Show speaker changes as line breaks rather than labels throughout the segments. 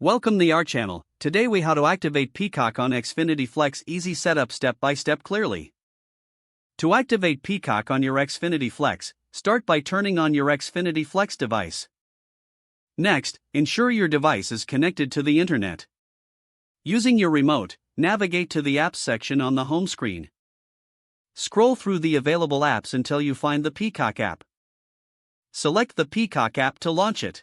Welcome to our channel. Today we how to activate Peacock on Xfinity Flex. Easy setup, step by step, clearly. To activate Peacock on your Xfinity Flex, start by turning on your Xfinity Flex device. Next, ensure your device is connected to the internet. Using your remote, navigate to the apps section on the home screen. Scroll through the available apps until you find the Peacock app. Select the Peacock app to launch it.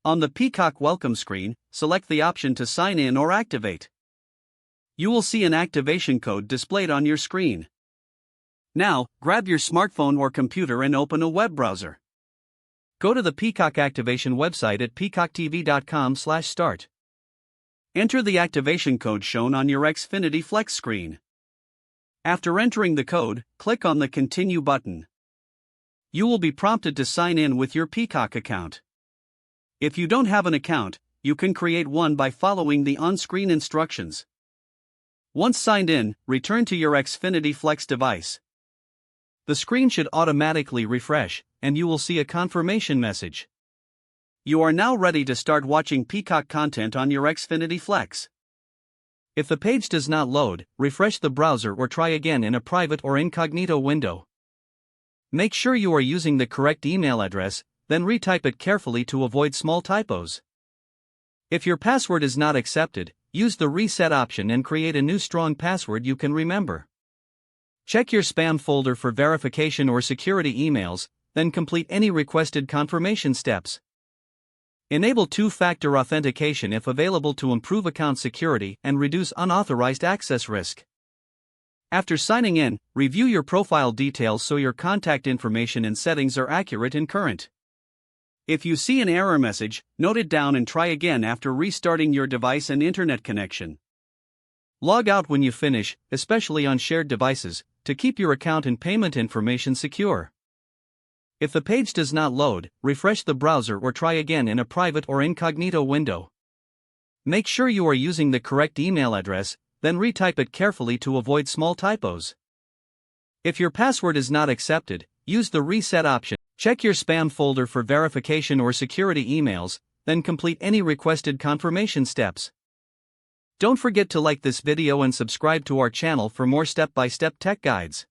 On the Peacock welcome screen, select the option to sign in or activate. You will see an activation code displayed on your screen. Now, grab your smartphone or computer and open a web browser. Go to the Peacock activation website at peacocktv.com/start. Enter the activation code shown on your Xfinity Flex screen. After entering the code, click on the Continue button. You will be prompted to sign in with your Peacock account. If you don't have an account, you can create one by following the on-screen instructions. Once signed in, return to your Xfinity Flex device. The screen should automatically refresh, and you will see a confirmation message. You are now ready to start watching Peacock content on your Xfinity Flex. If the page does not load, refresh the browser or try again in a private or incognito window. Make sure you are using the correct email address, then retype it carefully to avoid small typos. If your password is not accepted, use the reset option and create a new strong password you can remember. Check your spam folder for verification or security emails, then complete any requested confirmation steps. Enable two-factor authentication if available to improve account security and reduce unauthorized access risk. After signing in, review your profile details so your contact information and settings are accurate and current. If you see an error message, note it down and try again after restarting your device and internet connection. Log out when you finish, especially on shared devices, to keep your account and payment information secure. If the page does not load, refresh the browser or try again in a private or incognito window. Make sure you are using the correct email address, then retype it carefully to avoid small typos. If your password is not accepted, use the reset option. Check your spam folder for verification or security emails, then complete any requested confirmation steps. Don't forget to like this video and subscribe to our channel for more step-by-step tech guides.